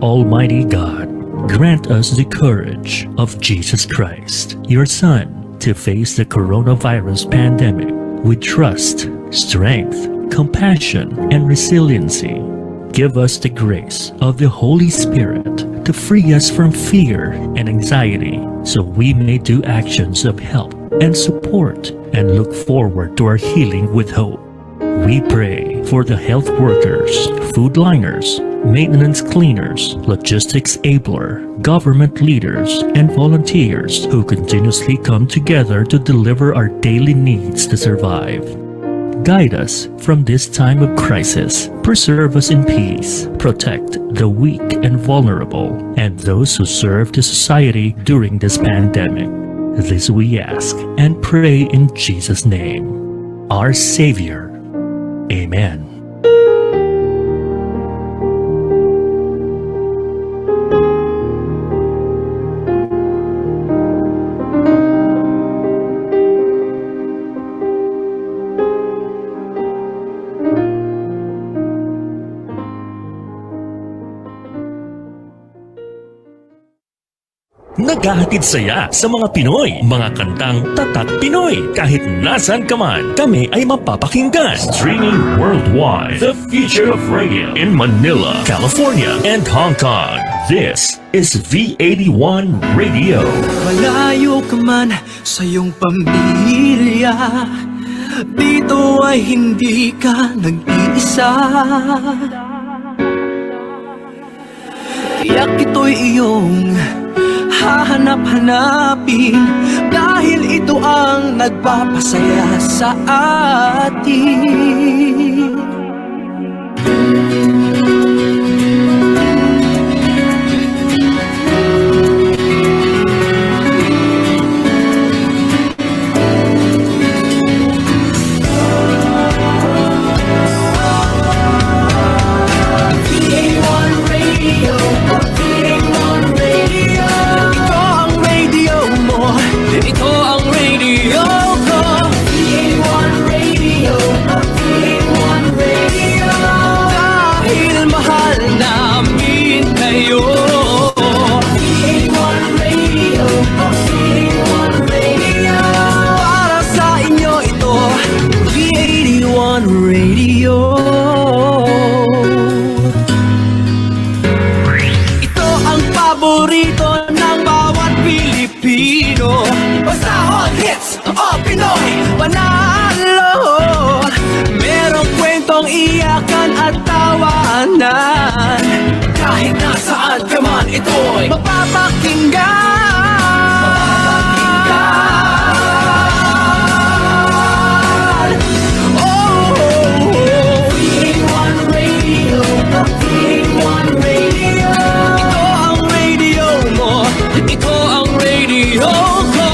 Almighty God, grant us the courage of Jesus Christ, your Son, to face the coronavirus pandemic with trust, strength, compassion, and resiliency. Give us the grace of the Holy Spirit to free us from fear and anxiety so we may do actions of help and support and look forward to our healing with hope. We pray for the health workers, food liners, maintenance cleaners, logistics abler, government leaders, and volunteers who continuously come together to deliver our daily needs to survive. Guide us from this time of crisis. Preserve us in peace. Protect the weak and vulnerable and those who serve the society during this pandemic. This we ask and pray in Jesus' name, our Savior. Amen. Naghahatid saya sa mga Pinoy, mga kantang tatak Pinoy. Kahit nasan ka man, kami ay mapapakinggan. Streaming worldwide, the future of radio in Manila, California, and Hong Kong. This is V81 Radio. Malayo ka man sa iyong pamilya, dito ay hindi ka nag-iisa. Tiyak ito'y iyong hahanap-hanapin, dahil ito ang nagpapasaya sa atin. Kahit nasaan ka man, ito'y mapapakinggan. V81 Radio, V81 Radio. Ito ang radio mo, ito ang radio ko.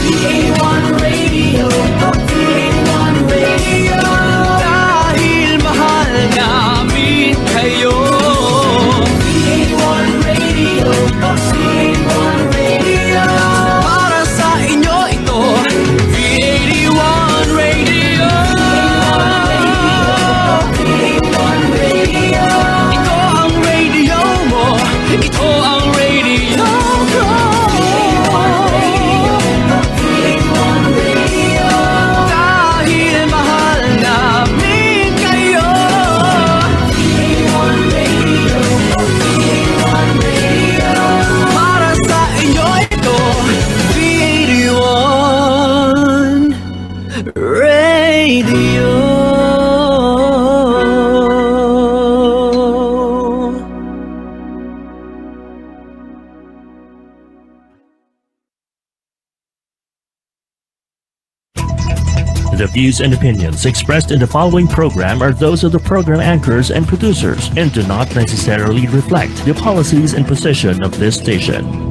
V81 Radio, V81 Radio. Dahil mahal namin kayo. Para sa inyo ito, V81 Radio. V81 Radio. Ito ang radio mo, ito ang radio ko. V81 Radio. Dahil mahal namin kayo. V81 Radio. V81 Radio. Para sa inyo ito, V81 Radio. The views and opinions expressed in the following program are those of the program anchors and producers and do not necessarily reflect the policies and position of this station.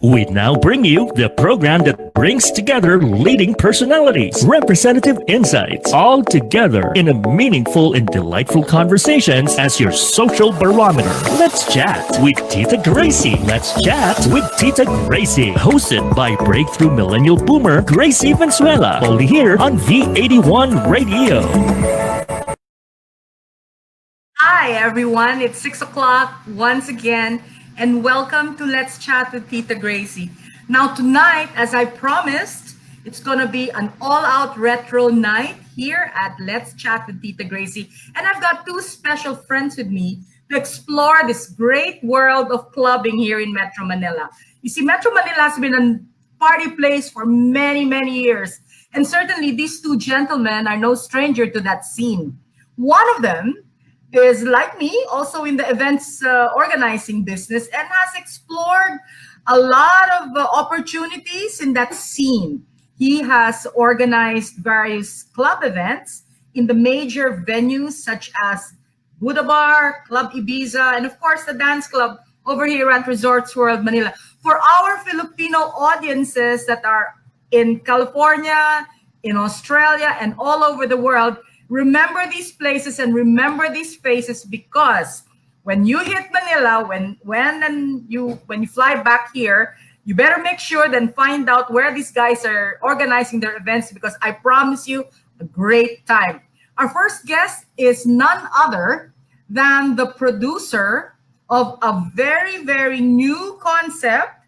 We now bring you the program that brings together leading personalities, representative insights, all together in a meaningful and delightful conversations as your social barometer. Let's chat with Tita Gracie. Let's chat with Tita Gracie. Hosted by breakthrough millennial boomer Gracie Valenzuela. Only here on V81 Radio. Hi, Hi, everyone. It's 6 o'clock once again, and welcome to Let's Chat with Tita Gracie. Now, tonight, as I promised, it's going to be an all out retro night here at Let's Chat with Tita Gracie. And I've got two special friends with me to explore this great world of clubbing here in Metro Manila. You see, Metro Manila has been a party place for many, many years. And certainly, these two gentlemen are no stranger to that scene. One of them is like me, also in the events organizing business, and has explored a lot of opportunities in that scene. He has organized various club events in the major venues such as Buddha Bar, Club Ibiza, and of course the dance club over here at Resorts World Manila. For our Filipino audiences that are in California, in Australia, and all over the world, remember these places and remember these faces, because when you hit Manila, when you fly back here, you better make sure and find out where these guys are organizing their events, because I promise you a great time. Our first guest is none other than the producer of a very, very new concept.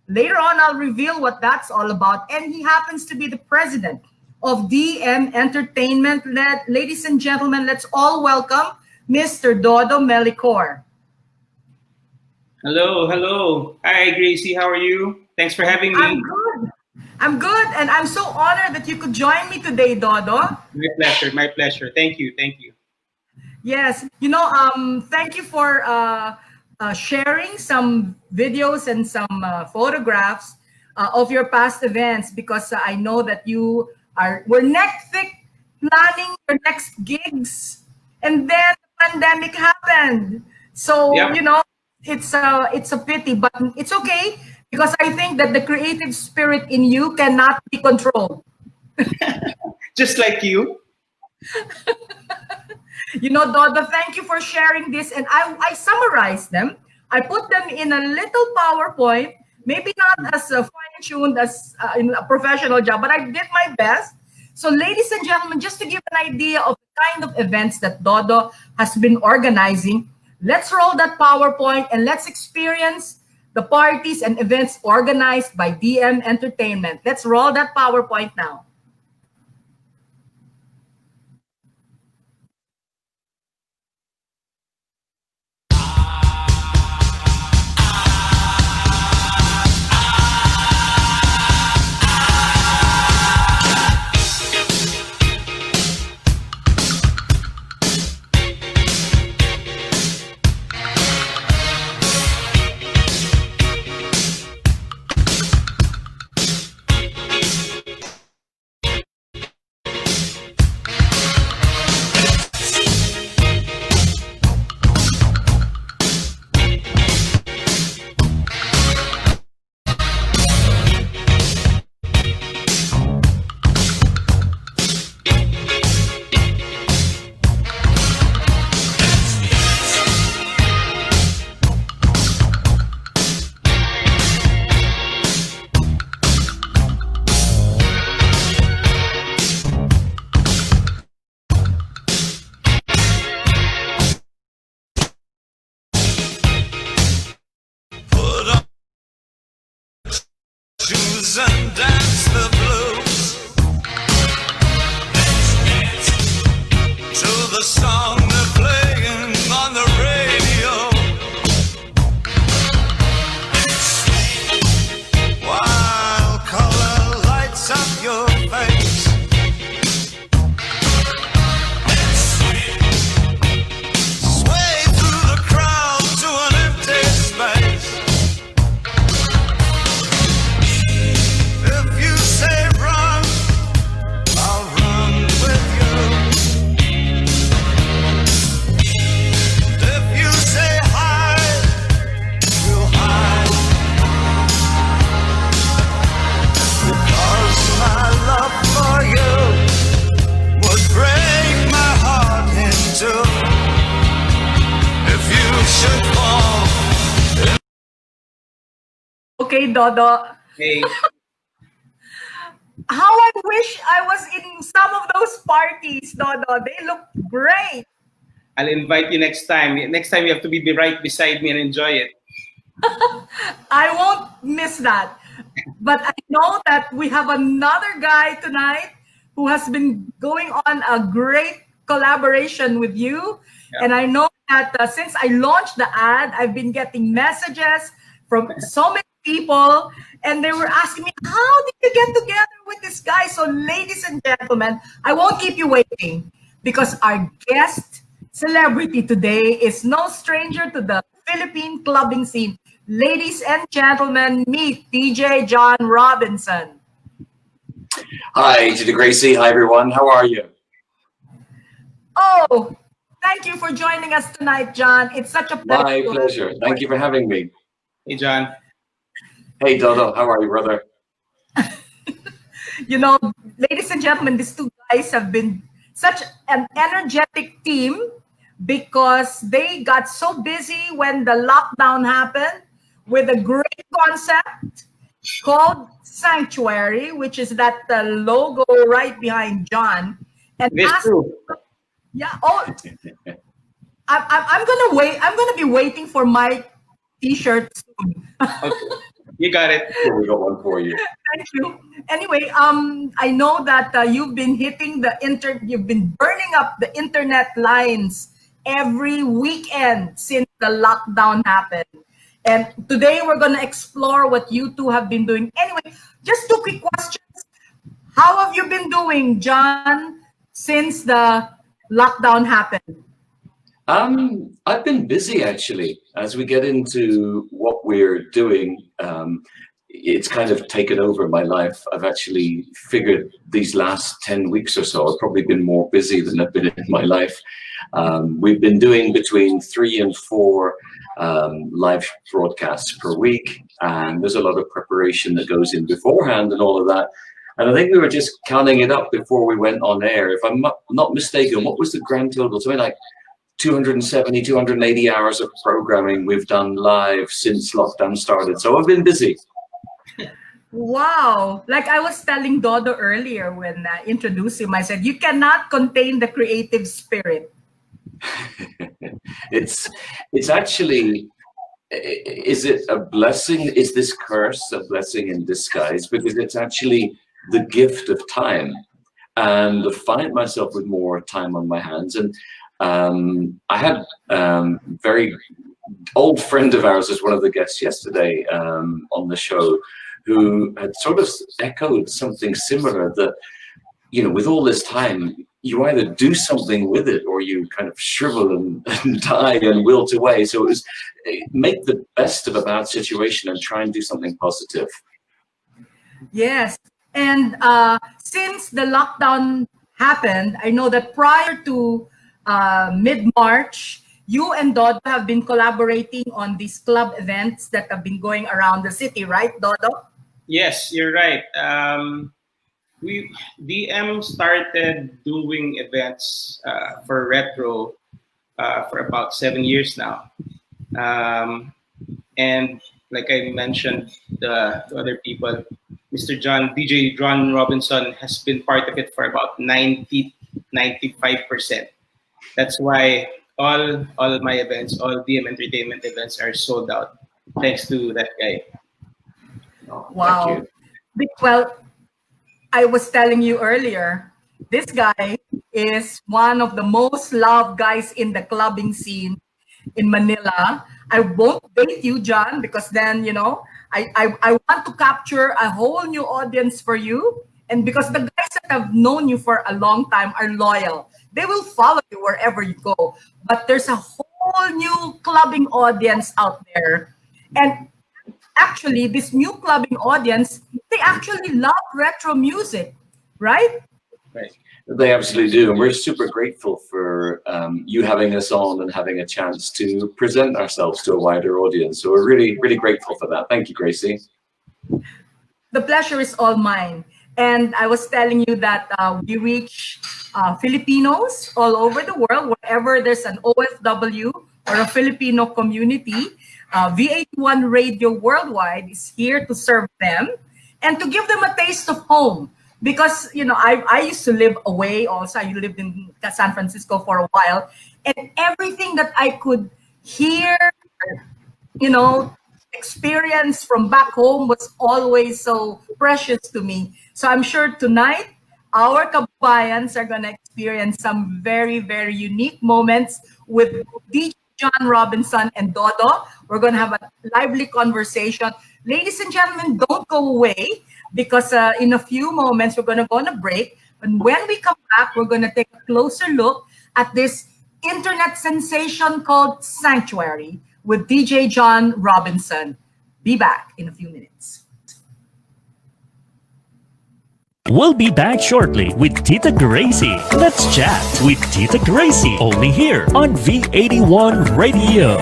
Later on, I'll reveal what that's all about. And he happens to be the president of DM Entertainment. Ladies and gentlemen, let's all welcome Mr. Dodo Melicor. Hello. Hi, Gracie. How are you? Thanks for having me. I'm good, and I'm so honored that you could join me today, Dodo. My pleasure. Thank you. Yes, thank you for sharing some videos and some photographs of your past events, because I know that we're neck thick planning your next gigs, and then the pandemic happened. So Yep. it's a pity, but it's okay, because I think that the creative spirit in you cannot be controlled. Just like you. Dodo, thank you for sharing this, and I summarized them. I put them in a little PowerPoint, maybe not as fine-tuned as in a professional job, but I did my best. So, ladies and gentlemen, just to give an idea of the kind of events that Dodo has been organizing, let's roll that PowerPoint and let's experience the parties and events organized by DM Entertainment. Let's roll that PowerPoint now. Shoes and dance the blues. Let's dance to the song they're playing on the radio. Let's swing while color lights up your face. Let's sway through the crowd to an empty space. If you say run, I'll run with you. If you say hide, we'll hide. Because my love for you would break my heart in two. If you should fall. Okay, Dodo. Hey. How I wish I was in some of those parties, Dodo. They look great. I'll invite you next time. Next time you have to be right beside me and enjoy it. I won't miss that. But I know that we have another guy tonight who has been going on a great collaboration with you. Yeah. And I know that since I launched the ad, I've been getting messages from so many people, and they were asking me, how did you get together with this guy? So ladies and gentlemen, I won't keep you waiting, because our guest celebrity today is no stranger to the Philippine clubbing scene. Ladies and gentlemen, meet DJ John Robinson. Hi, Tita Gracie. Hi, everyone. How are you? Oh, thank you for joining us tonight, John. It's such a pleasure. My pleasure. Thank you for having me. Hey, John. Hey, Dodo. How are you, brother? You know, ladies and gentlemen, these two guys have been such an energetic team because they got so busy when the lockdown happened with a great concept called Sanctuary, which is that logo right behind John. And yeah, oh, I'm gonna wait. I'm gonna be waiting for my T-shirt soon. Okay. You got it. Here we got one for you. Thank you. Anyway, I know that you've been hitting you've been burning up the internet lines every weekend since the lockdown happened. And today we're going to explore what you two have been doing. Anyway, just two quick questions. How have you been doing, John, since the lockdown happened? I've been busy, actually. As we get into what we're doing, it's kind of taken over my life. I've actually figured these last 10 weeks or so, I've probably been more busy than I've been in my life. We've been doing between 3 and 4 live broadcasts per week, and there's a lot of preparation that goes in beforehand and all of that. And I think we were just counting it up before we went on air. If I'm not mistaken, what was the grand total? Something like 270, 280 hours of programming we've done live since lockdown started. So I've been busy. Wow. Like I was telling Dodo earlier when I introduced him, I said, you cannot contain the creative spirit. It's actually, is it a blessing? Is this curse a blessing in disguise? Because it's actually the gift of time. And I find myself with more time on my hands. And I had very old friend of ours as one of the guests yesterday on the show, who had sort of echoed something similar, that, you know, with all this time, you either do something with it or you kind of shrivel and die and wilt away. So it was make the best of a bad situation and try and do something positive. Yes. And since the lockdown happened, I know that prior to mid-March, you and Dodo have been collaborating on these club events that have been going around the city, right, Dodo? Yes, you're right. DM started doing events for retro for about 7 years now. And like I mentioned to other people, Mr. DJ John Robinson has been part of it for about 95%. That's why all my events, all DM Entertainment events are sold out, thanks to that guy. Oh, wow. Thank you. Well, I was telling you earlier, this guy is one of the most loved guys in the clubbing scene in Manila. I won't date you, John, because then, you know, I want to capture a whole new audience for you. And because the guys that have known you for a long time are loyal, they will follow you wherever you go. But there's a whole new clubbing audience out there. And actually, this new clubbing audience, they actually love retro music, right? Right. They absolutely do. And we're super grateful for you having us on and having a chance to present ourselves to a wider audience. So we're really, really grateful for that. Thank you, Gracie. The pleasure is all mine. And I was telling you that we reach Filipinos all over the world, wherever there's an OFW or a Filipino community. V81 Radio Worldwide is here to serve them and to give them a taste of home. Because, you know, I used to live away also. I lived in San Francisco for a while. And everything that I could hear, you know, experience from back home was always so precious to me. So I'm sure tonight our kabayans are gonna experience some very, very unique moments with DJ John Robinson and Dodo. We're gonna have a lively conversation. Ladies and gentlemen, don't go away because in a few moments we're gonna go on a break. And when we come back, we're gonna take a closer look at this internet sensation called Sanctuary with DJ John Robinson. Be back in a few minutes. We'll be back shortly with Tita Gracie. Let's chat with Tita Gracie, only here on V81 Radio.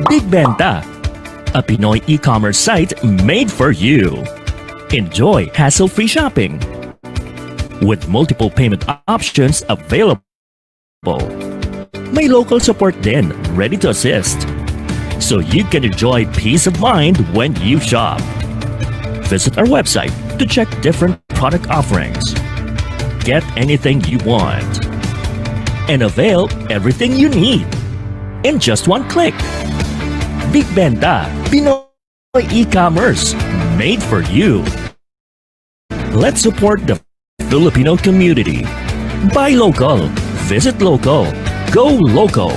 Big Benta, a Pinoy e-commerce site made for you. Enjoy hassle-free shopping with multiple payment options available. May local support din ready to assist, so you can enjoy peace of mind when you shop. Visit our website to check different product offerings. Get anything you want and avail everything you need in just one click. Big Benta, Pinoy e-commerce made for you. Let's support the Filipino community. Buy local, visit local, go local.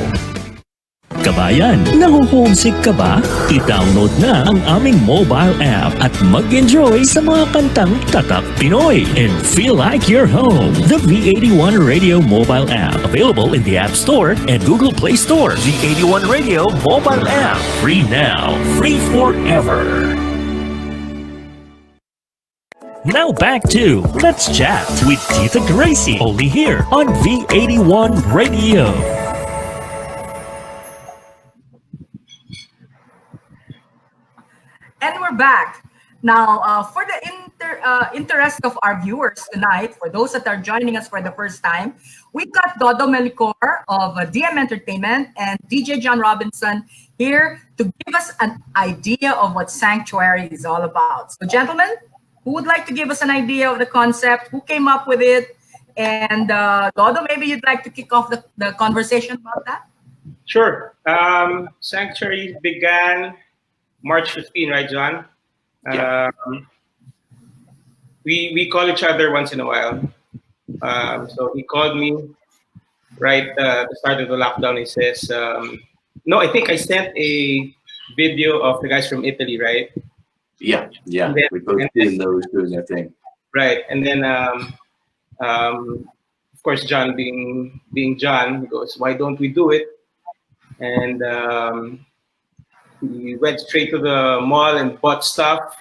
Kabayan, naho-homesick ka ba? I-download na ang aming mobile app at mag-enjoy sa mga kantang tatak Pinoy and feel like you're home. The V81 Radio mobile app, available in the App Store and Google Play Store. V81 Radio mobile app, free now, free forever. Now back to Let's Chat with Tita Gracie, only here on V81 Radio. And we're back. Now, for the interest of our viewers tonight, for those that are joining us for the first time, we got Dodo Melicor of DM Entertainment and DJ John Robinson here to give us an idea of what Sanctuary is all about. So, gentlemen, who would like to give us an idea of the concept? Who came up with it? And Dodo, maybe you'd like to kick off the conversation about that? Sure. Sanctuary began March 15, right, John? Yeah. We call each other once in a while. So he called me right at the start of the lockdown. He says, no, I think I sent a video of the guys from Italy, right? Yeah. Then, We both seen those doing their thing. Right. And then, of course, John being John, he goes, why don't we do it? And we went straight to the mall and bought stuff.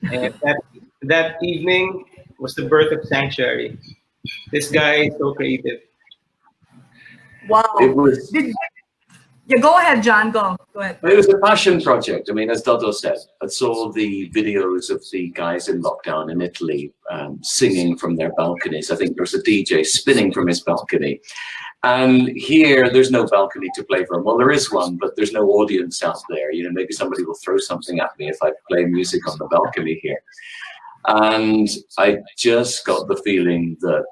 And that evening was the birth of Sanctuary. This guy is so creative. Wow. It was. Yeah, go ahead, John. Go ahead. It was a passion project. I mean, as Dodo said, I saw the videos of the guys in lockdown in Italy singing from their balconies. I think there was a DJ spinning from his balcony. And here, there's no balcony to play from. Well, there is one, but there's no audience out there. You know, maybe somebody will throw something at me if I play music on the balcony here. And I just got the feeling that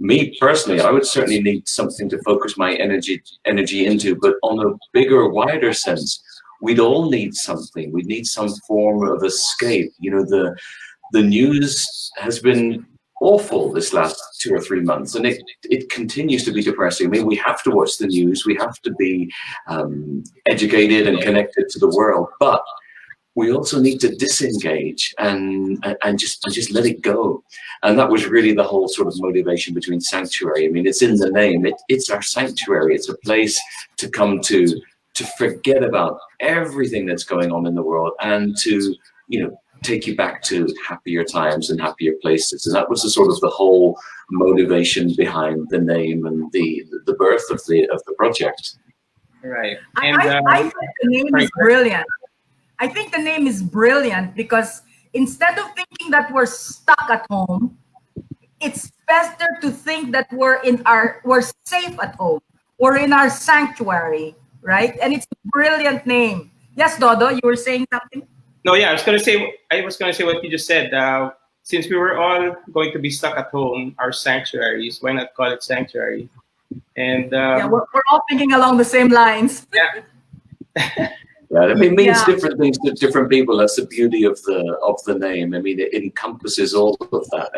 me personally, I would certainly need something to focus my energy into, but on a bigger, wider sense, we'd all need something. We'd need some form of escape. You know, the news has been awful this last 2 or 3 months, and it continues to be depressing. I mean, we have to watch the news, we have to be educated and connected to the world, but we also need to disengage and just let it go. And that was really the whole sort of motivation between Sanctuary. I mean, it's in the name. It's our sanctuary. It's a place to come to to forget about everything that's going on in the world and to, take you back to happier times and happier places. And that was the whole motivation behind the name and the birth of the project. Right. I think the name is brilliant. I think the name is brilliant because instead of thinking that we're stuck at home, it's better to think that we're safe at home. We're in our sanctuary, right? And it's a brilliant name. Yes, Dodo, you were saying something? No, yeah, I was gonna say what you just said. Since we were all going to be stuck at home, our sanctuaries, why not call it sanctuary? And we're all thinking along the same lines. Yeah. Yeah, I mean, it means different things to different people. That's the beauty of the name. I mean, it encompasses all of that.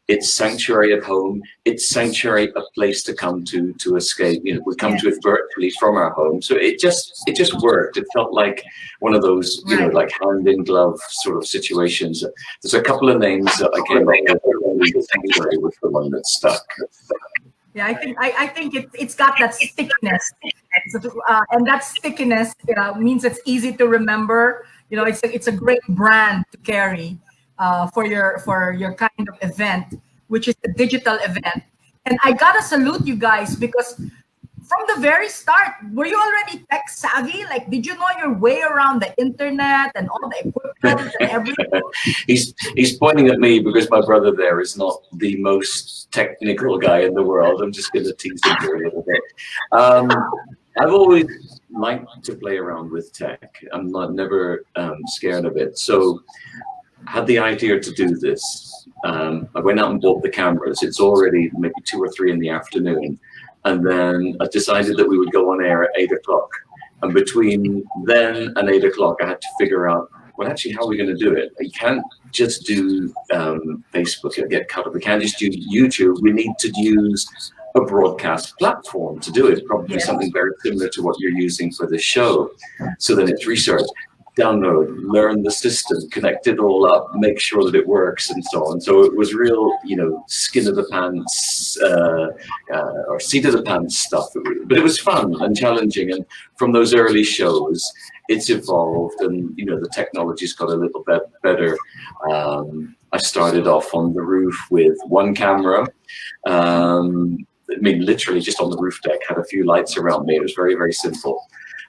It's sanctuary at home. It's sanctuary, a place to come to escape. We come to it virtually from our home. So it just worked. It felt like one of those, like hand in glove sort of situations. There's a couple of names that I came up with. Sanctuary was the one that stuck. Yeah, I think it's got that stickiness, and that stickiness means it's easy to remember. It's a great brand to carry for your kind of event, which is a digital event. And I gotta salute you guys because from the very start, were you already tech savvy? Like, did you know your way around the internet and all the equipment and everything? He's pointing at me because my brother there is not the most technical guy in the world. I'm just going to tease him here a little bit. I've always liked to play around with tech. I'm never scared of it. So I had the idea to do this. I went out and bought the cameras. It's already maybe 2 or 3 in the afternoon. And then I decided that we would go on air at 8 o'clock. And between then and 8 o'clock, I had to figure out, well, actually, how are we going to do it? You can't just do Facebook and get cut off. We can't just do YouTube. We need to use a broadcast platform to do it, probably something very similar to what you're using for the show. So then it's research, download, learn the system, connect it all up, make sure that it works, and so on. So it was real, skin of the pants or seat of the pants stuff. But it was fun and challenging. And from those early shows, it's evolved, and the technology's got a little bit better. I started off on the roof with one camera. Literally just on the roof deck, had a few lights around me. It was very, very simple.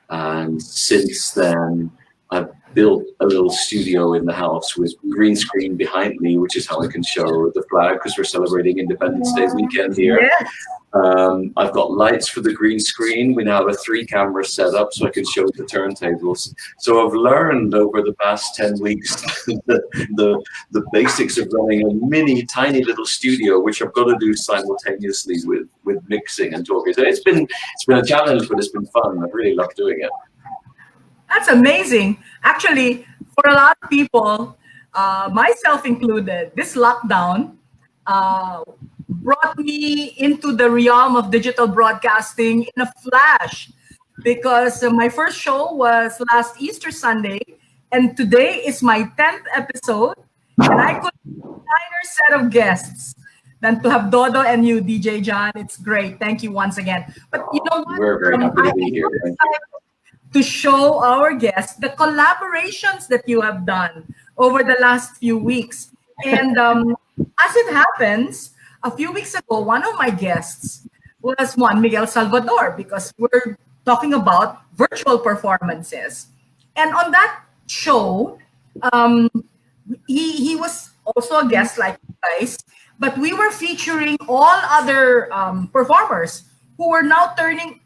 And since then, I've built a little studio in the house with green screen behind me, which is how I can show the flag because we're celebrating Independence Day weekend here. Yes. I've got lights for the green screen. We now have a 3-camera setup so I can show the turntables. So I've learned over the past 10 weeks the basics of running a tiny little studio, which I've got to do simultaneously with mixing and talking. So it's been a challenge, but it's been fun. I really love doing it. That's amazing. Actually, for a lot of people, myself included, this lockdown brought me into the realm of digital broadcasting in a flash because my first show was last Easter Sunday, and today is my 10th episode, and I could have a finer set of guests than to have Dodo and you, DJ John. It's great. Thank you once again. But you know what? We're very happy to be here. To show our guests the collaborations that you have done over the last few weeks. And as it happens, a few weeks ago, one of my guests was Juan Miguel Salvador because we're talking about virtual performances. And on that show, he was also a guest like you guys, but we were featuring all other performers who were now turning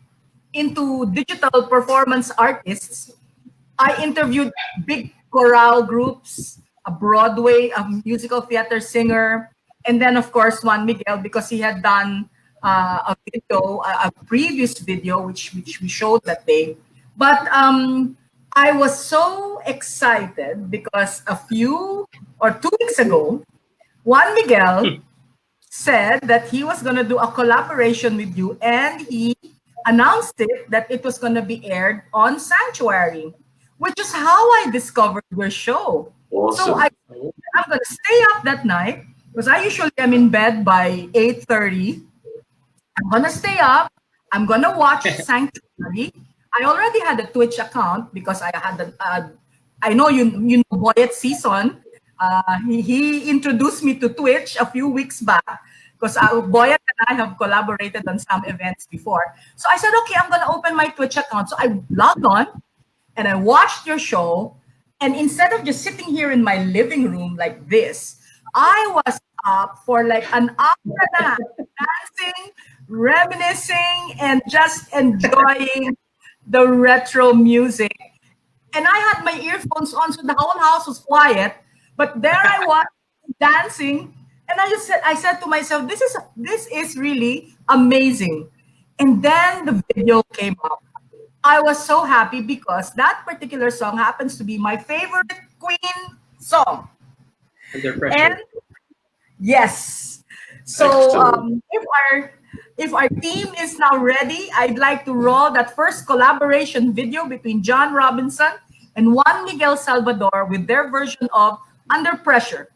into digital performance artists. I interviewed big chorale groups, a Broadway, a musical theater singer, and then of course Juan Miguel, because he had done a previous video which we showed that day. But I was so excited because a few or 2 weeks ago, Juan Miguel said that he was going to do a collaboration with you, and he announced it that it was going to be aired on Sanctuary, which is how I discovered your show. Awesome. So I'm going to stay up that night because I usually am in bed by 8:30. I'm going to stay up. I'm going to watch Sanctuary. I already had a Twitch account because I had I know you know Boyet Season. He introduced me to Twitch a few weeks back because Boyet and I have collaborated on some events before. So I said, okay, I'm gonna open my Twitch account. So I logged on and I watched your show. And instead of just sitting here in my living room like this, I was up for like an hour and a half, dancing, reminiscing, and just enjoying the retro music. And I had my earphones on, so the whole house was quiet. But there I was dancing, and I said to myself, this is really amazing. And then the video came up. I was so happy because that particular song happens to be my favorite Queen song. Under pressure. And yes, so if our team is now ready, I'd like to roll that first collaboration video between John Robinson and Juan Miguel Salvador with their version of Under Pressure.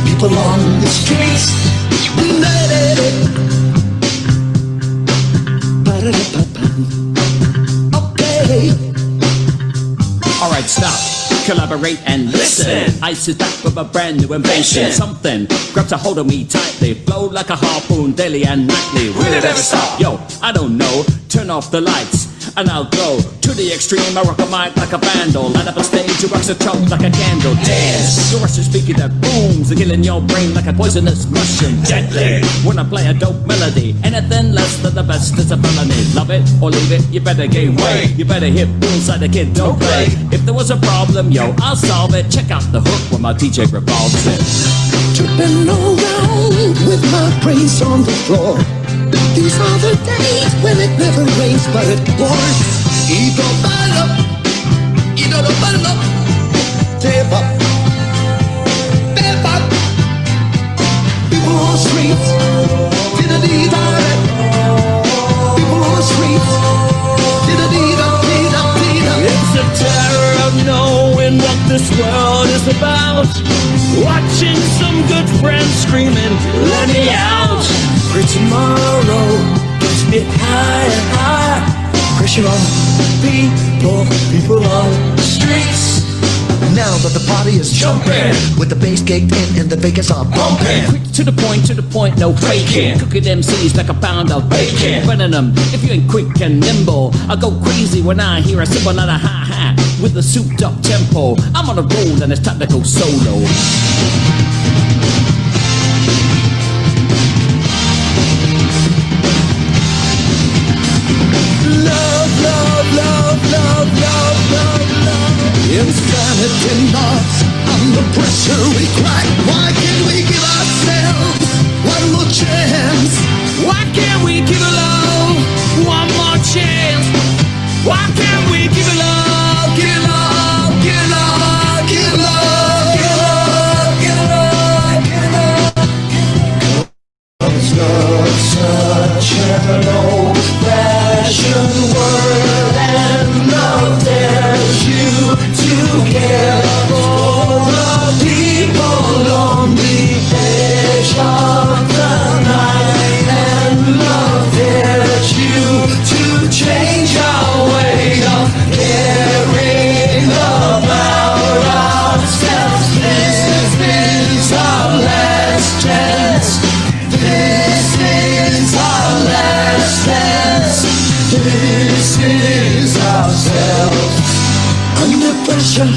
People on the streets. Okay. All right, stop. Collaborate and listen. Ice is back with a brand new invention. Something grabs a hold of me tightly, flow like a harpoon daily and nightly. Will it ever stop? Yo, I don't know. Turn off the lights and I'll go to the extreme. I rock a mic like a vandal, light up a stage, you rocks a choke like a candle. Dance, the rush is speaking that booms, and killing your brain like a poisonous mushroom. Gently, when I play a dope melody, anything less than the best is a felony. Love it or leave it, you better gain weight. You better hit bullseye, the kid don't play. If there was a problem, yo, I'll solve it. Check out the hook when my DJ revolves it. Tripping around with my brains on the floor. These are the days when it never rains, but it pours. Ito balap, ito no balap, tebap, tebap. People on the streets, dida-dida. People on the streets, dida-dida-dida-dida. It's the terror of knowing what this world is about. Watching some good friends screaming, let me out. For tomorrow gets me higher and higher. Pressure on people on the streets. Now that the party is jumping, with the bass kicked in and the Vegas are bumping. Quick to the point, no faking. Cooking MCs like a pound of bacon. Running them, if you ain't quick and nimble, I go crazy when I hear a cymbal and a hi-hat with a souped up tempo. I'm on a roll and it's time to go solo. Love. Insanity knocks, under pressure we crack. Why can't we give ourselves one more chance? Why can't we give it love one more chance? Why can't we give it love, give it love, give it love, give it love, give it love, give it love, give it love? It's not such an old-fashioned word, and love dares you to care for the people on the edge of the night, and love dares pressure,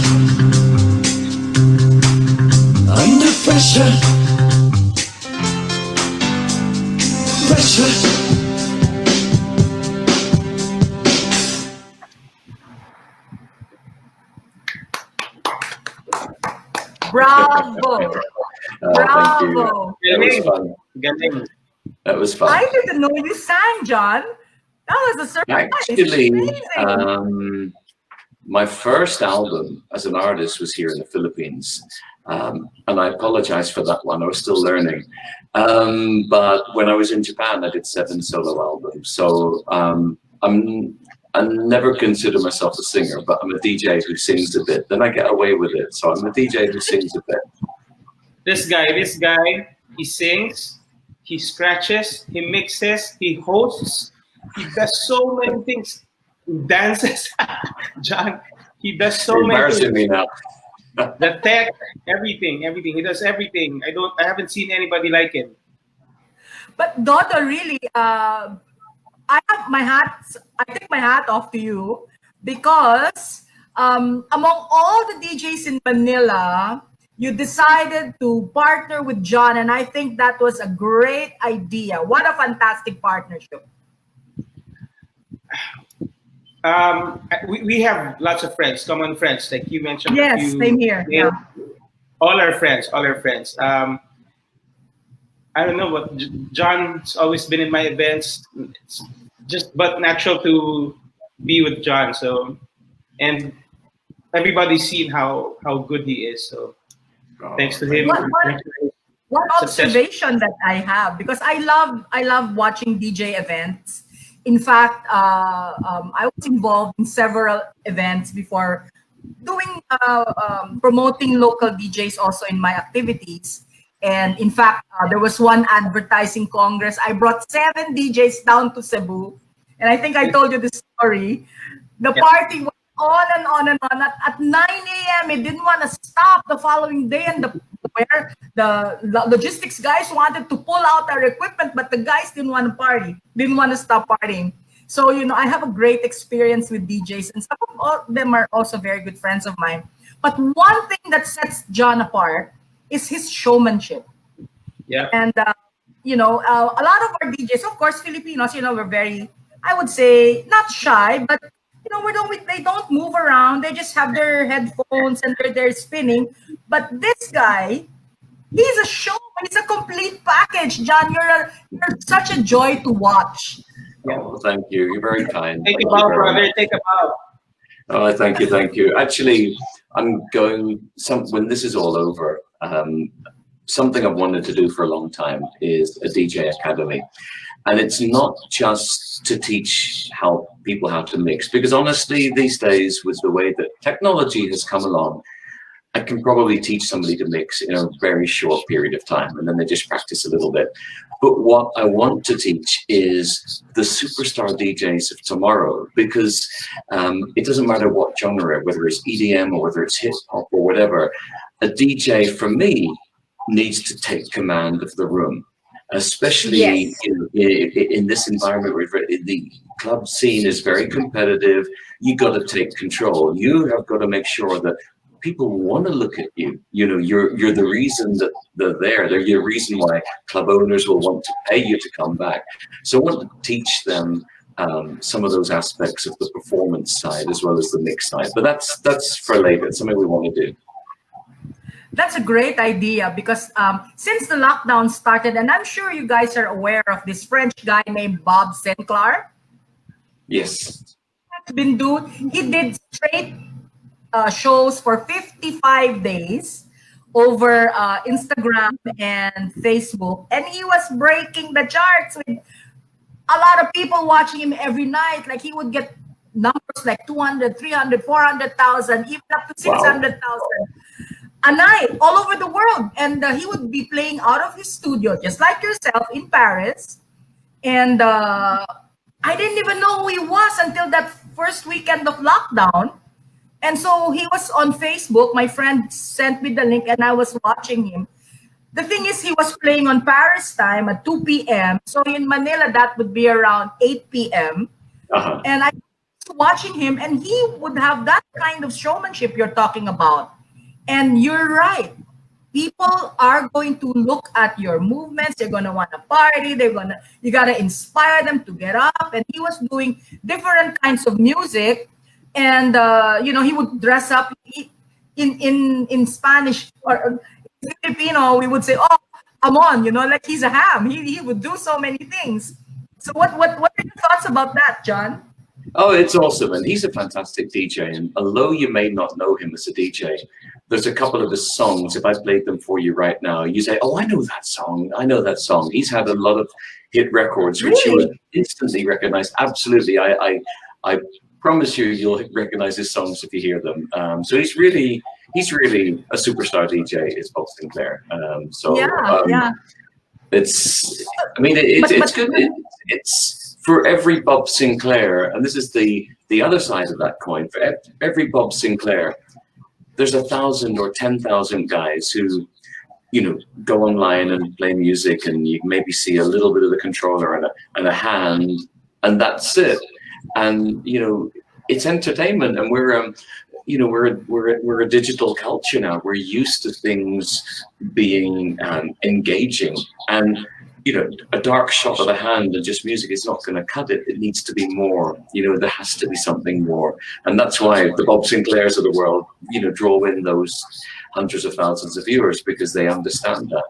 under pressure, pressure. Bravo! Thank you. Bravo! That was fun. Galing. That was fun. I didn't know you sang, John. That was a surprise. Actually, Amazing. my first album as an artist was here in the Philippines. And I apologize for that one. I was still learning. But when I was in Japan, I did 7 solo albums. So I never consider myself a singer, but I'm a DJ who sings a bit. Then I get away with it. So I'm a DJ who sings a bit. This guy, he sings, he scratches, he mixes, he hosts, he does so many things. Dances, John. He does so many Embarrassing me things. now. The tech, everything. He does everything. I haven't seen anybody like him. But Dodo, really, I have my hat. I take my hat off to you because among all the DJs in Manila, you decided to partner with John, and I think that was a great idea. What a fantastic partnership! We have lots of friends, common friends, like you mentioned. Yes, same here. Yeah. All our friends. I don't know, but John's always been in my events. It's just but natural to be with John. So, and everybody's seen how good he is. So, thanks to him. One observation that I have, because I love watching DJ events. In fact, I was involved in several events before doing promoting local DJs also in my activities. And in fact, there was one advertising congress. I brought 7 DJs down to Cebu. And I think I told you this story. The party went on and on and on. At 9 a.m., it didn't want to stop the following day. And the logistics guys wanted to pull out our equipment, but the guys didn't want to party, didn't want to stop partying. So, I have a great experience with DJs, and some of them are also very good friends of mine. But one thing that sets John apart is his showmanship. Yeah. And, a lot of our DJs, of course, Filipinos, we're very, I would say, not shy, but, they don't move around. They just have their headphones and they're spinning. But this guy, he's a showman. He's a complete package. John, you're such a joy to watch. Oh, thank you. You're very kind. Take a bow, brother. Take a bow. Oh, thank you. Actually, I'm going, when this is all over, something I've wanted to do for a long time is a DJ academy. And it's not just to teach people how to mix, because honestly, these days, with the way that technology has come along, I can probably teach somebody to mix in a very short period of time, and then they just practice a little bit. But what I want to teach is the superstar DJs of tomorrow, because it doesn't matter what genre, whether it's EDM or whether it's hip hop or whatever, a DJ for me needs to take command of the room, especially in this environment where the club scene is very competitive. You got to take control. You have got to make sure that people want to look at you. You're the reason that they're there. They're your reason why club owners will want to pay you to come back. So I want to teach them some of those aspects of the performance side as well as the mix side. But that's for later. It's something we want to do. That's a great idea, because since the lockdown started, and I'm sure you guys are aware of this French guy named Bob Sinclair. Yes. He did straight shows for 55 days over Instagram and Facebook, and he was breaking the charts with a lot of people watching him every night. Like, he would get numbers like 200, 300, 400,000, even up to 600,000 a night all over the world. And he would be playing out of his studio, just like yourself, in Paris. And I didn't even know who he was until that first weekend of lockdown. And so he was on Facebook. My friend sent me the link and I was watching him. The thing is, he was playing on Paris time at 2 p.m. So in Manila, that would be around 8 p.m. And I watching him, and he would have that kind of showmanship you're talking about. And you're right. People are going to look at your movements. They're going to want to party. You got to inspire them to get up. And he was doing different kinds of music. And, he would dress up in Spanish or Filipino. We would say, oh, come on, like he's a ham. He would do so many things. So what are your thoughts about that, John? Oh, it's awesome. And he's a fantastic DJ. And although you may not know him as a DJ, there's a couple of his songs. If I played them for you right now, you say, oh, I know that song. I know that song. He's had a lot of hit records, which you would instantly recognize. Absolutely. I promise you'll recognize his songs if you hear them. So he's really a superstar DJ, is Bob Sinclair. It's good. It's for every Bob Sinclair, and this is the other side of that coin. For every Bob Sinclair, there's 1,000 or 10,000 guys who, go online and play music, and you maybe see a little bit of the controller and a hand, and that's it. And it's entertainment, and we're a digital culture now. We're used to things being engaging, and a dark shot of a hand and just music is not going to cut it. It needs to be more. There has to be something more, and that's why the Bob Sinclairs of the world, draw in those hundreds of thousands of viewers, because they understand that.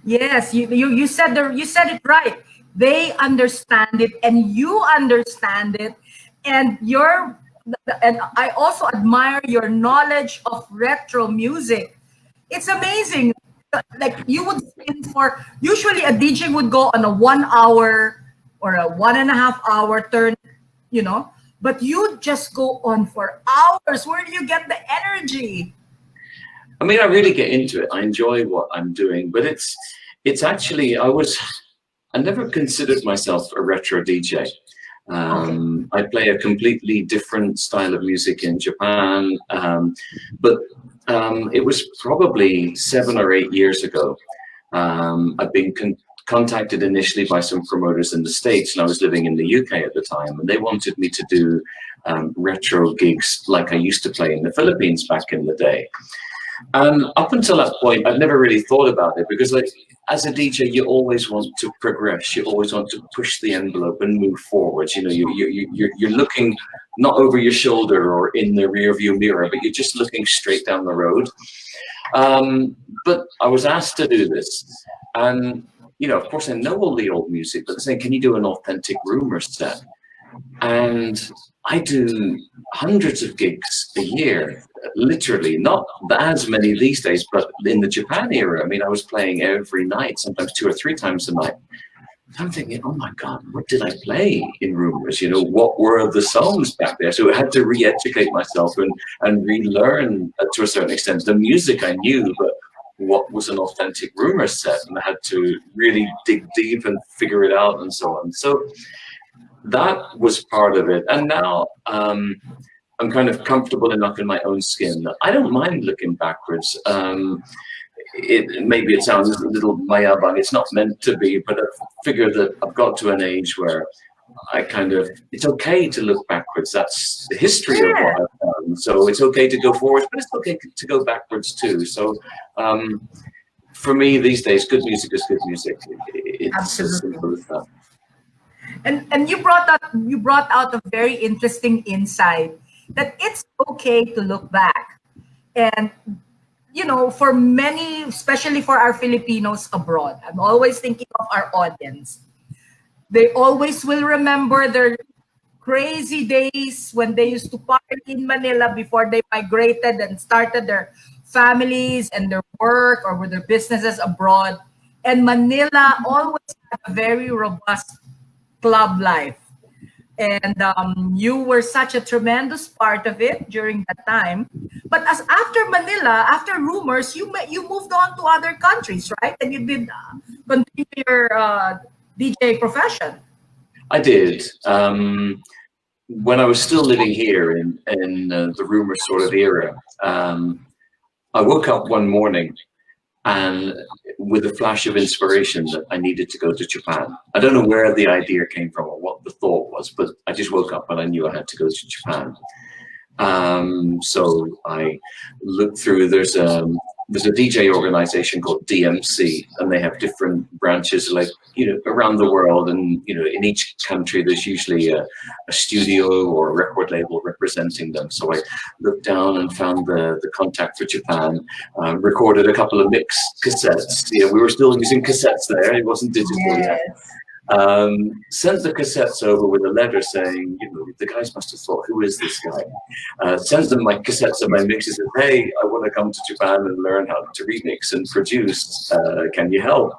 Yes, you said it right. They understand it, and you understand it, and I also admire your knowledge of retro music. It's amazing. Like you would usually a DJ would go on a 1 hour or a 1.5 hour turn, but you just go on for hours. Where do you get the energy? I mean, I really get into it. I enjoy what I'm doing, but it's actually, I never considered myself a retro DJ. I play a completely different style of music in Japan, but it was probably 7 or 8 years ago. I've been contacted initially by some promoters in the States, and I was living in the UK at the time, and they wanted me to do retro gigs like I used to play in the Philippines back in the day. And up until that point, I'd never really thought about it, because as a DJ, you always want to progress. You always want to push the envelope and move forward. You're looking not over your shoulder or in the rear view mirror, but you're just looking straight down the road. But I was asked to do this. And, of course, I know all the old music, but they're saying, can you do an authentic rumor set? And I do hundreds of gigs a year, literally, not as many these days, but in the Japan era, I mean, I was playing every night, sometimes 2 or 3 times a night. I'm thinking, oh my God, what did I play in rumors? What were the songs back there? So I had to re-educate myself and relearn to a certain extent the music I knew, but what was an authentic rumor set? And I had to really dig deep and figure it out and so on. So that was part of it. And now I'm kind of comfortable enough in my own skin that I don't mind looking backwards. Maybe it sounds a little mayabang, it's not meant to be, but I figure that I've got to an age where it's okay to look backwards. That's the history of what I've done. So it's okay to go forwards, but it's okay to go backwards too. So for me these days, good music is good music. It's as simple as that. And you brought out a very interesting insight that it's okay to look back. And for many, especially for our Filipinos abroad, I'm always thinking of our audience. They always will remember their crazy days when they used to party in Manila before they migrated and started their families and their work or with their businesses abroad. And Manila always had a very robust club life. And you were such a tremendous part of it during that time. But after Manila, after Rumors, you moved on to other countries, right? And you did continue your DJ profession. I did. When I was still living here in the Rumors sort of era, I woke up one morning and with a flash of inspiration that I needed to go to Japan. I don't know where the idea came from or what the thought was, but I just woke up and I knew I had to go to Japan. So I looked through, there's a DJ organization called DMC, and they have different branches, like, around the world. And, in each country, there's usually a studio or a record label representing them. So I looked down and found the contact for Japan, recorded a couple of mix cassettes. We were still using cassettes there. It wasn't digital yet. Sent the cassettes over with a letter saying, the guys must have thought, who is this guy? Sends them my cassettes and my mixes and, hey, I want to come to Japan and learn how to remix and produce. Can you help?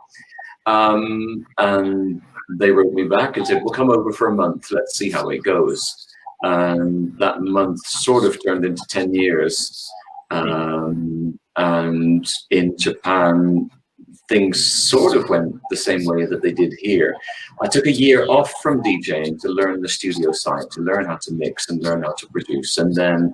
And they wrote me back and said, we'll come over for a month. Let's see how it goes. And that month sort of turned into 10 years. And in Japan, things sort of went the same way that they did here. I took a year off from DJing to learn the studio side, to learn how to mix and learn how to produce. And then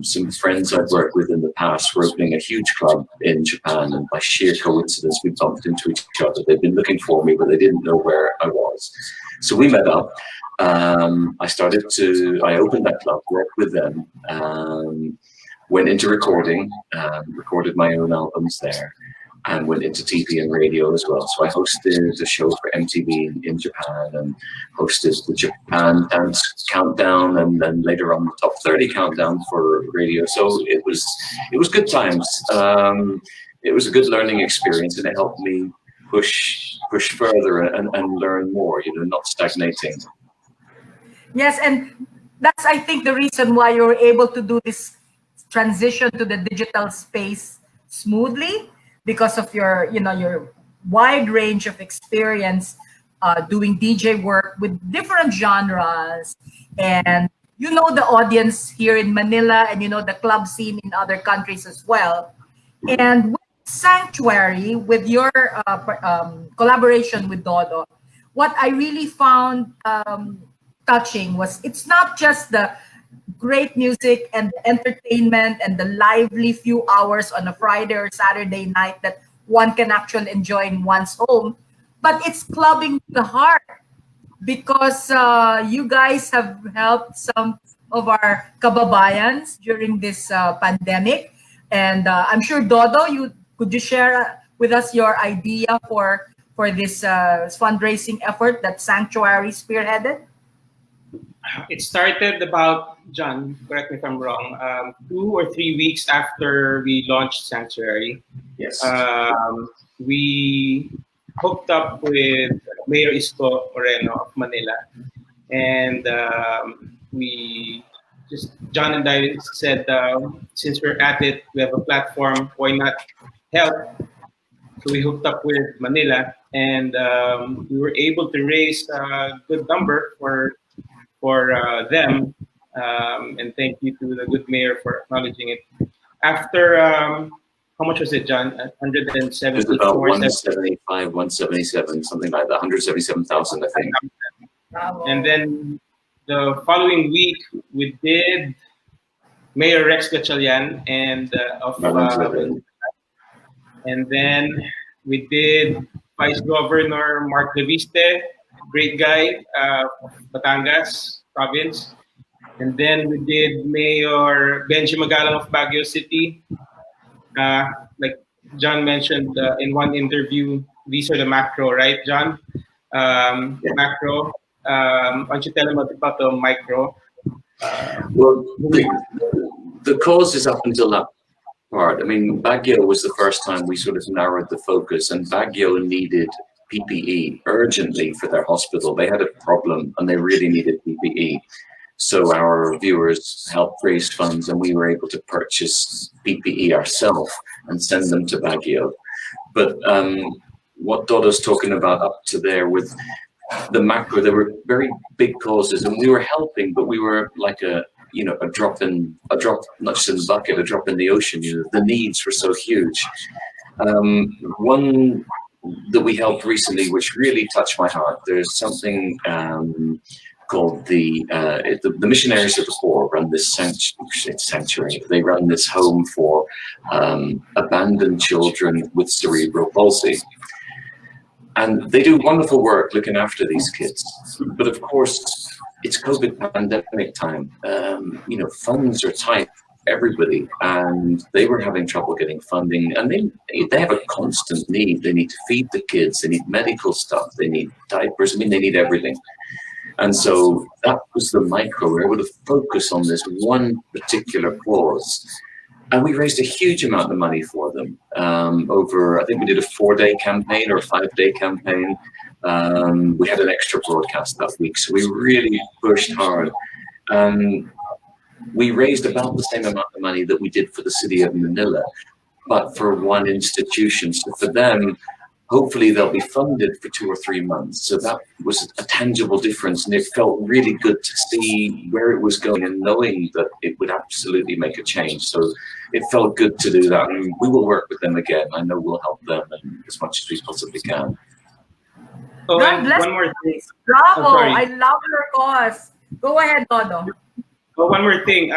some friends I'd worked with in the past were opening a huge club in Japan, and by sheer coincidence, we bumped into each other. They'd been looking for me, but they didn't know where I was. So we met up. I opened that club, worked with them, went into recording, recorded my own albums there, and went into TV and radio as well. So I hosted a show for MTV in Japan, and hosted the Japan Dance Countdown, and then later on the Top 30 Countdown for radio. So it was good times. It was a good learning experience, and it helped me push further and learn more, not stagnating. Yes, and that's, I think, the reason why you're able to do this transition to the digital space smoothly, because of your wide range of experience doing DJ work with different genres, and the audience here in Manila, and the club scene in other countries as well. And with Sanctuary, with your collaboration with Dodo, what I really found touching was, it's not just the great music and entertainment and the lively few hours on a Friday or Saturday night that one can actually enjoy in one's home, but it's clubbing the heart, because you guys have helped some of our kababayans during this pandemic. And I'm sure, Dodo, could you share with us your idea for this fundraising effort that Sanctuary spearheaded? It started about, John, correct me if I'm wrong, 2 or 3 weeks after we launched Sanctuary. Yes. We hooked up with Mayor Isko Moreno of Manila, and John and I said, since we're at it, we have a platform, why not help? So we hooked up with Manila, and we were able to raise a good number for them, and thank you to the good mayor for acknowledging it. After, how much was it, John? 174? It was about 175, 177, something like that, 177,000, I think. And then the following week, we did Mayor Rex Gatchalian and then we did Vice Governor Mark Leviste, great guy, Batangas province. And then we did Mayor Benji Magalang of Baguio City. Like John mentioned in one interview, these are the macro, right, John? Macro. Why don't you tell them about the micro? Well, the causes up until that part. I mean, Baguio was the first time we sort of narrowed the focus, and Baguio needed PPE urgently for their hospital. They had a problem and they really needed PPE. So our viewers helped raise funds, and we were able to purchase PPE ourselves and send them to Baguio. But what Dodo's talking about up to there with the macro, there were very big causes, and we were helping, but we were like a drop, not just in the bucket, a drop in the ocean. The needs were so huge. One that we helped recently, which really touched my heart. There's something called the Missionaries of the Poor run this sanctuary. They run this home for abandoned children with cerebral palsy. And they do wonderful work looking after these kids. But of course, it's COVID pandemic time. Funds are tight for everybody, and they were having trouble getting funding. And they have a constant need. They need to feed the kids. They need medical stuff. They need diapers. I mean, they need everything. And so that was the micro. We were able to focus on this one particular cause. And we raised a huge amount of money for them over, I think we did a 4-day campaign or a 5-day campaign. We had an extra broadcast that week. So we really pushed hard. We raised about the same amount of money that we did for the city of Manila, but for one institution. So for them, hopefully they'll be funded for 2 or 3 months. So that was a tangible difference. And it felt really good to see where it was going and knowing that it would absolutely make a change. So it felt good to do that. And we will work with them again. I know we'll help them as much as we possibly can. Oh, God and bless one more thing. Bravo! Oh, sorry. I love your cause. Go ahead, Dodo. Oh, one more thing.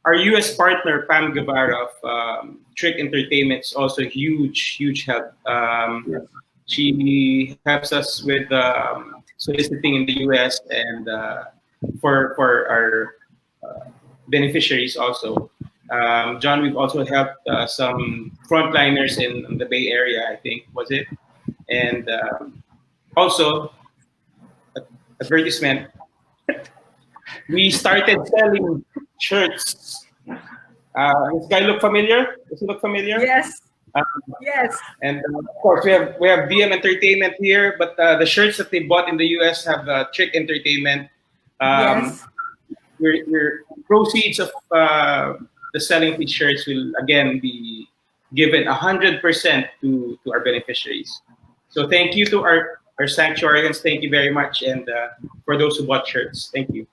Our US partner, Pam Guevara of Trick Entertainment, is also a huge help. She helps us with soliciting in the US and for our beneficiaries also. John, we've also helped some frontliners in the Bay Area, I think, was it? And also, advertisement. We started selling shirts. Does guy look familiar? Does it look familiar? Yes. Yes. And of course, we have DM Entertainment here, but the shirts that they bought in the US have Trick Entertainment. Yes. We're proceeds of the selling of these shirts will again be given 100% to our beneficiaries. So thank you to our sanctuarians. Thank you very much, and for those who bought shirts, thank you.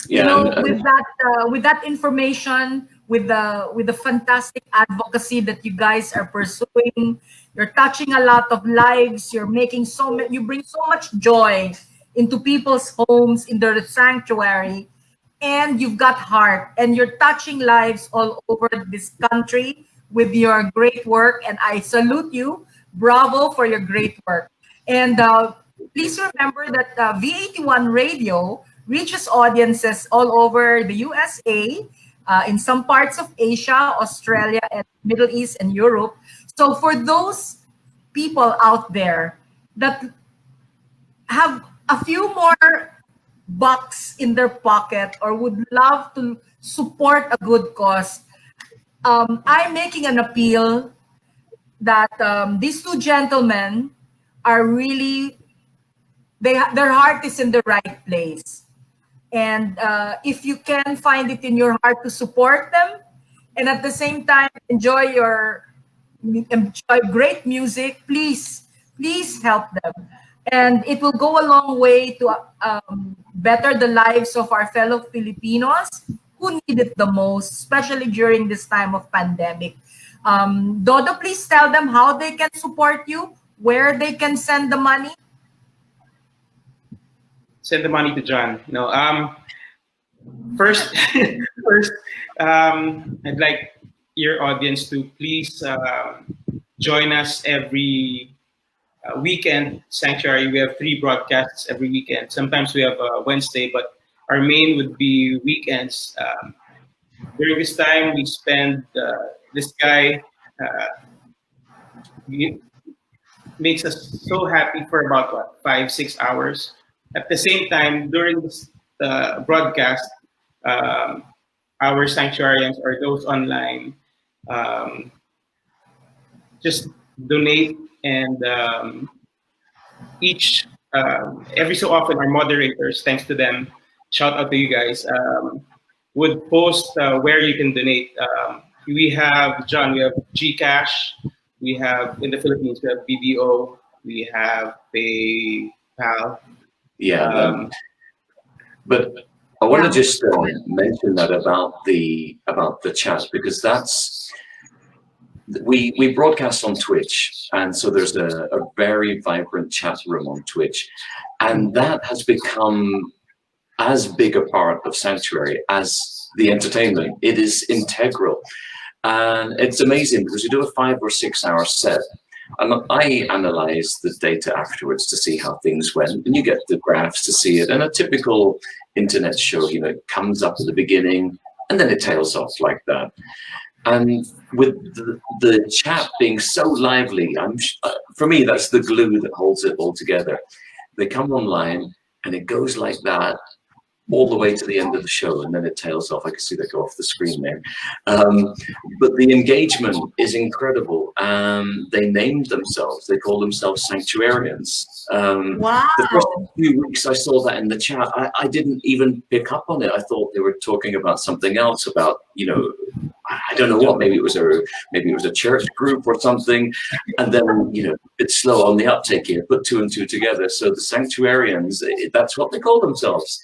Yeah, With that information, with the fantastic advocacy that you guys are pursuing, you're touching a lot of lives. You're making you bring so much joy into people's homes, in their sanctuary, and you've got heart, and you're touching lives all over this country with your great work. And I salute you. Bravo for your great work. And please remember that V81 Radio reaches audiences all over the USA, in some parts of Asia, Australia, and Middle East and Europe. So for those people out there that have a few more bucks in their pocket or would love to support a good cause, I'm making an appeal that these two gentlemen are really, their heart is in the right place. And if you can find it in your heart to support them, and at the same time enjoy great music, please help them. And it will go a long way to better the lives of our fellow Filipinos who need it the most, especially during this time of pandemic. Dodo, please tell them how they can support you, where they can send the money. Send the money to John. No, first, I'd like your audience to please join us every weekend. Sanctuary, we have 3 broadcasts every weekend. Sometimes we have Wednesday, but our main would be weekends. During this time, we spend, this guy makes us so happy for about 5-6 hours. At the same time, during this broadcast, our sanctuarians or those online just donate, and every so often our moderators, thanks to them, shout out to you guys, would post where you can donate. We have, John, we have GCash, we have, in the Philippines, we have BDO, we have PayPal. Yeah, but I want to just mention that about the chat, because we broadcast on Twitch, and so there's a very vibrant chat room on Twitch, and that has become as big a part of Sanctuary as the entertainment. It is integral, and it's amazing because we do a 5 or 6 hour set, and I analyze the data afterwards to see how things went, and you get the graphs to see it. And a typical internet show, you know, it comes up at the beginning and then it tails off like that. And with the chat being so lively, for me, that's the glue that holds it all together. They come online and it goes like that all the way to the end of the show, and then it tails off. I can see that go off the screen there. But the engagement is incredible. They named themselves, they call themselves Sanctuarians. Wow. The first few weeks I saw that in the chat, I didn't even pick up on it. I thought they were talking about something else, about, you know, I don't know what, maybe it was a church group or something. And then, you know, it's slow on the uptake here, put 2 and 2 together. So the Sanctuarians, that's what they call themselves.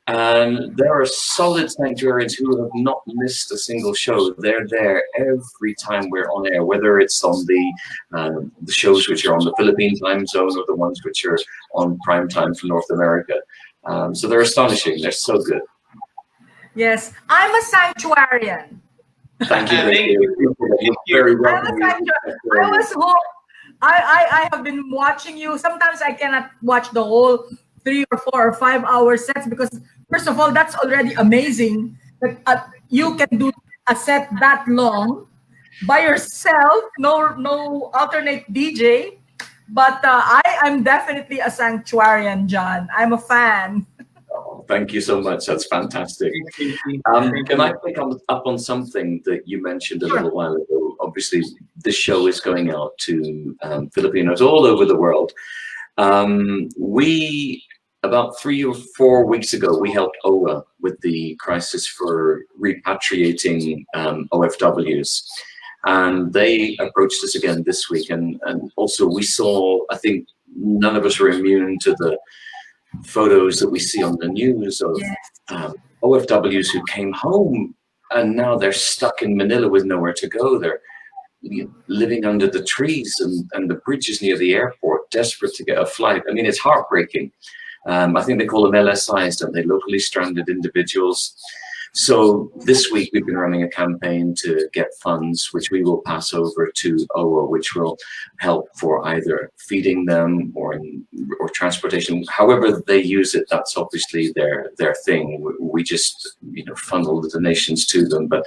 And there are solid Sanctuarians who have not missed a single show. They're there every time we're on air, whether it's on the shows which are on the Philippine time zone or the ones which are on prime time for North America. So they're astonishing. They're so good. Yes, I'm a Sanctuarian. Thank you. Thank you. You're very I'm welcome. a Sanctuarian. I was hooked. I have been watching you. Sometimes I cannot watch the whole 3 or 4 or 5 hour sets because, first of all, that's already amazing that you can do a set that long by yourself, no alternate DJ. But I'm definitely a Sanctuarian, John. I'm a fan. Oh, thank you so much. That's fantastic. Can I pick up on something that you mentioned a little while ago? Obviously, this show is going out to Filipinos all over the world. About 3 or 4 weeks ago, we helped OWA with the crisis for repatriating OFWs. And they approached us again this week. And also we saw, I think none of us are immune to the photos that we see on the news of OFWs who came home and now they're stuck in Manila with nowhere to go. They're living under the trees and the bridges near the airport, desperate to get a flight. I mean, it's heartbreaking. I think they call them LSIs, don't they? Locally stranded individuals. So this week we've been running a campaign to get funds, which we will pass over to OWA, which will help for either feeding them or transportation. However they use it, that's obviously their thing. We just, you know, funnel the donations to them. But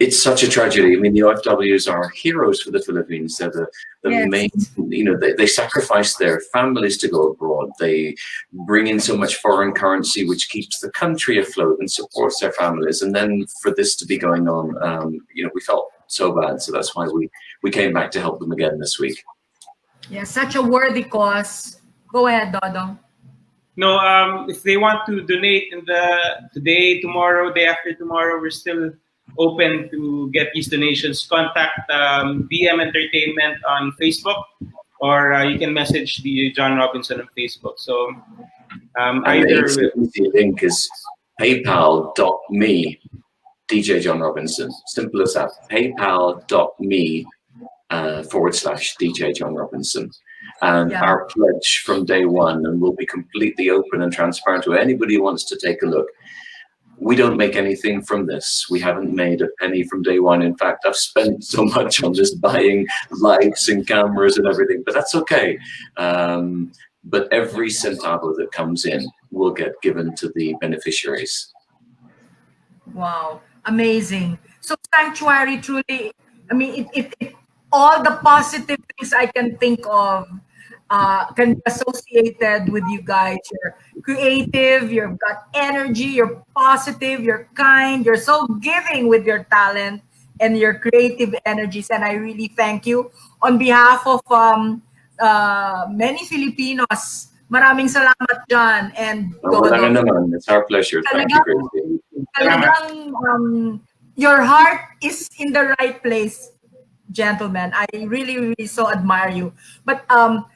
it's such a tragedy. I mean, the OFWs are heroes for the Philippines. They're the main, you know, they sacrifice their families to go abroad. They bring in so much foreign currency, which keeps the country afloat and supports their families. And then for this to be going on, you know, we felt so bad. So that's why we came back to help them again this week. Yeah, such a worthy cause. Go ahead, Dodo. No, if they want to donate in today, tomorrow, day after tomorrow, we're still open to get these donations. Contact VM Entertainment on Facebook, or you can message the John Robinson on Facebook. So either the link is paypal.me DJ John Robinson. Simple as that. paypal.me / DJ John Robinson. And our pledge from day one, and we'll be completely open and transparent to anybody who wants to take a look. We don't make anything from this. We haven't made a penny from day one. In fact, I've spent so much on this buying lights and cameras and everything, but that's okay. But every centavo that comes in will get given to the beneficiaries. Wow, amazing. So Sanctuary truly, I mean, it all the positive things I can think of can be associated with you guys. You're creative, you've got energy, you're positive, you're kind, you're so giving with your talent and your creative energies. And I really thank you on behalf of many Filipinos. Maraming salamat, John and Dodo. It's our pleasure. Thank you, Gracie. Talagang, your heart is in the right place, gentlemen. I really so admire you. But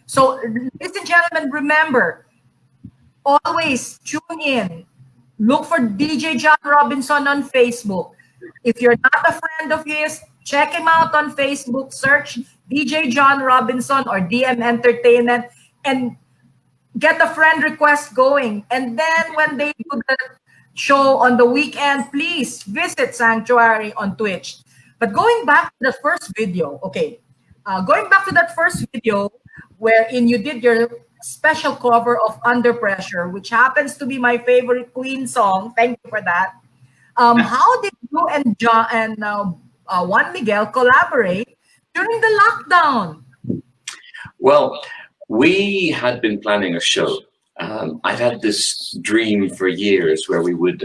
so ladies and gentlemen, remember, always tune in. Look for DJ John Robinson on Facebook. If you're not a friend of his, Check him out on Facebook. Search DJ John Robinson or DM Entertainment and get a friend request going. And then when they do the show on the weekend, please visit Sanctuary on Twitch. But going back to the first video, okay. Going back to that first video wherein you did your special cover of Under Pressure, which happens to be my favorite Queen song. Thank you for that. How did you and John and Juan Miguel collaborate during the lockdown? Well, we had been planning a show. I'd had this dream for years where we would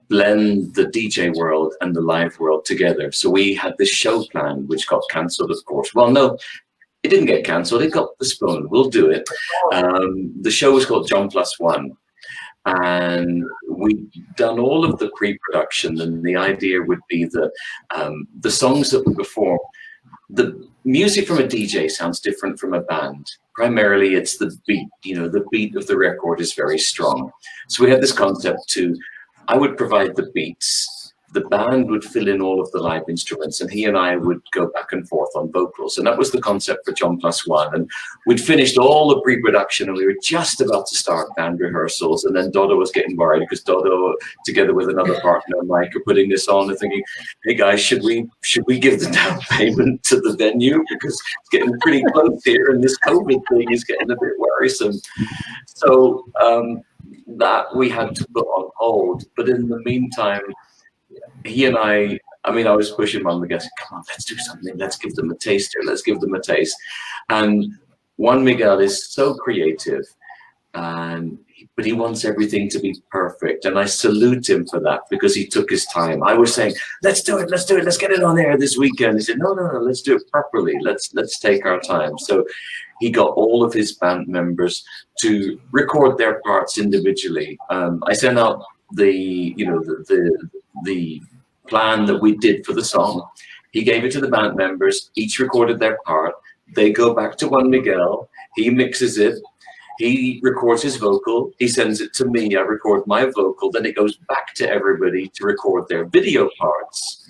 blend the DJ world and the live world together. So we had this show planned, which got cancelled, of course. Well, no, it didn't get cancelled. It got postponed. We'll do it. The show was called John Plus One. And we'd done all of the pre-production, and the idea would be that the songs that we perform, the music from a DJ sounds different from a band. Primarily, it's the beat. You know, the beat of the record is very strong. So we had this concept to, I would provide the beats. The band would fill in all of the live instruments, and he and I would go back and forth on vocals. And that was the concept for John Plus One. And we'd finished all the pre-production, and we were just about to start band rehearsals. And then Dodo was getting worried because Dodo, together with another partner, Mike, are putting this on and thinking, "Hey guys, should we give the down payment to the venue because it's getting pretty close here, and this COVID thing is getting a bit worrisome." So that we had to put on hold. But in the meantime, he and I was pushing Juan Miguel, "Come on, let's do something. Let's give them a taster. Let's give them a taste." And Juan Miguel is so creative, but he wants everything to be perfect. And I salute him for that because he took his time. I was saying, let's do it. Let's get it on air this weekend. He said, no, let's do it properly. Let's take our time. So he got all of his band members to record their parts individually. I sent out the plan that we did for the song. He gave it to the band members. Each recorded their part. They go back to Juan Miguel. He mixes it. He records his vocal. He sends it to me. I record my vocal. Then it goes back to everybody to record their video parts.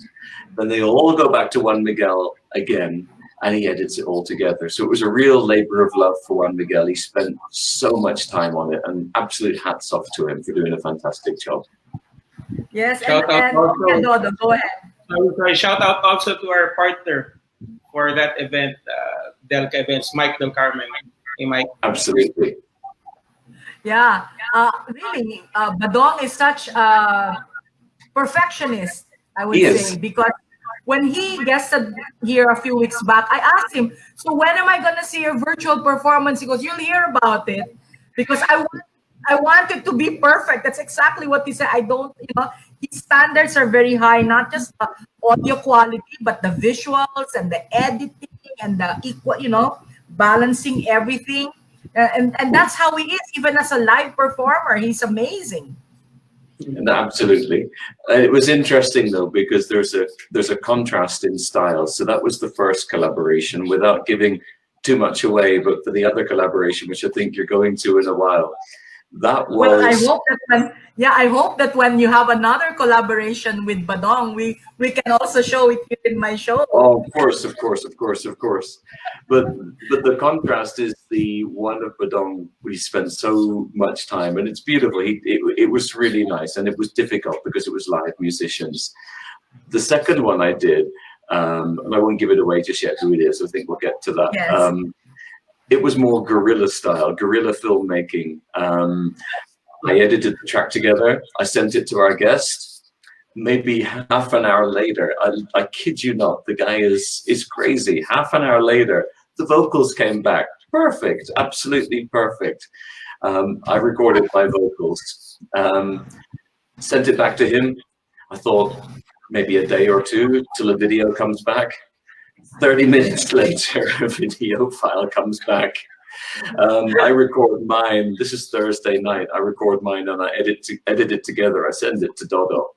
Then they all go back to Juan Miguel again, and he edits it all together. So it was a real labor of love for Juan Miguel. He spent so much time on it, and absolute hats off to him for doing a fantastic job. Yes, Shout out also, Dodo, go ahead. Shout out also to our partner for that event, Delca Events, Mike Del Carmen. Hey, Mike. Absolutely. Yeah, really, Badong is such a perfectionist, I would say, because when he guested here a few weeks back, I asked him, "So when am I going to see your virtual performance?" He goes, "You'll hear about it because I want it to be perfect." That's exactly what he said. His standards are very high, not just the audio quality, but the visuals and the editing and the equal, balancing everything. And that's how he is, even as a live performer. He's amazing. Absolutely. It was interesting though, because there's a contrast in style. So that was the first collaboration, without giving too much away, but for the other collaboration, which I think you're going to in a while, that was... Well, I hope that when you have another collaboration with Badong, we can also show it here in my show. Oh, of course. But the contrast is the one of Badong. We spent so much time, and it's beautiful. It was really nice, and it was difficult because it was live musicians. The second one I did, and I won't give it away just yet who it is. I think we'll get to that. Yes. It was more guerrilla style, guerrilla filmmaking. I edited the track together. I sent it to our guest. Maybe half an hour later, I kid you not, the guy is crazy. Half an hour later, the vocals came back. Perfect, absolutely perfect. I recorded my vocals, sent it back to him. I thought maybe a day or two till a video comes back. 30 minutes later, a video file comes back. I record mine. This is Thursday night. I record mine and I edit it together. I send it to Dodo.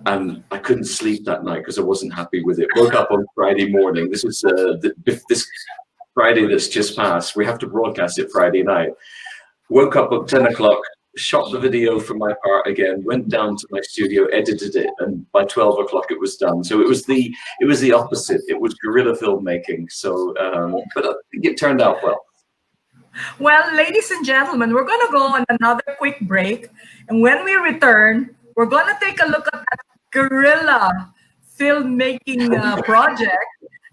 And I couldn't sleep that night because I wasn't happy with it. Woke up on Friday morning. This was this Friday that's just passed. We have to broadcast it Friday night. Woke up at 10 o'clock shot the video for my part again, went down to my studio, edited it, and by 12 o'clock it was done. So it was the opposite. It was guerrilla filmmaking. So, but I think it turned out well. Well, ladies and gentlemen, we're going to go on another quick break. And when we return, we're going to take a look at that guerrilla filmmaking project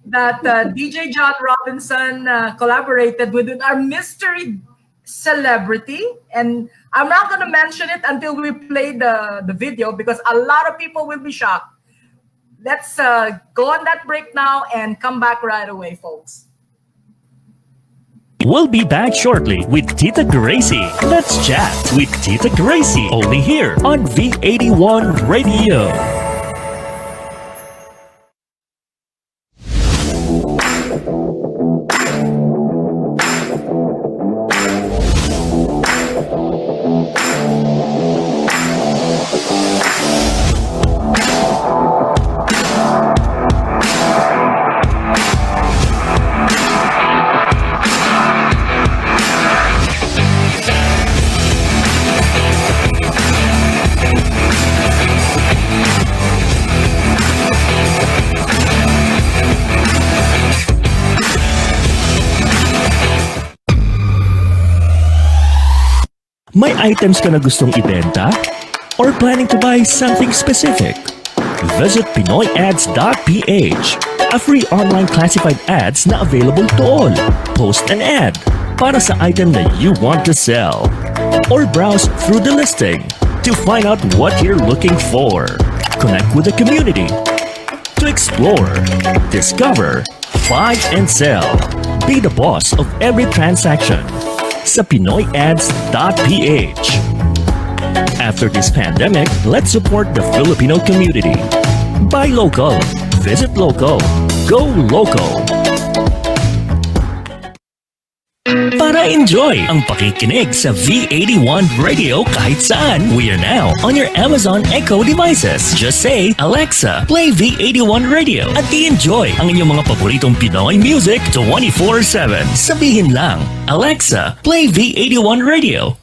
that DJ John Robinson collaborated with our mystery celebrity. And I'm not going to mention it until we play the video because a lot of people will be shocked. Let's go on that break now and come back right away, folks. We'll be back shortly with Tita Gracie. Let's chat with Tita Gracie, only here on V81 Radio. May items ka na gustong ibenta? Or planning to buy something specific? Visit PinoyAds.ph, a free online classified ads na available to all. Post an ad para sa item that you want to sell. Or browse through the listing to find out what you're looking for. Connect with the community to explore, discover, buy and sell. Be the boss of every transaction sa PinoyAds.ph. After this pandemic, let's support the Filipino community. Buy local, visit local, go local. Para enjoy ang pakikinig sa V81 Radio kahit saan, we are now on your Amazon Echo devices. Just say, Alexa, play V81 Radio at i-enjoy ang inyong mga paboritong Pinoy music 24/7. Sabihin lang, Alexa, play V81 Radio.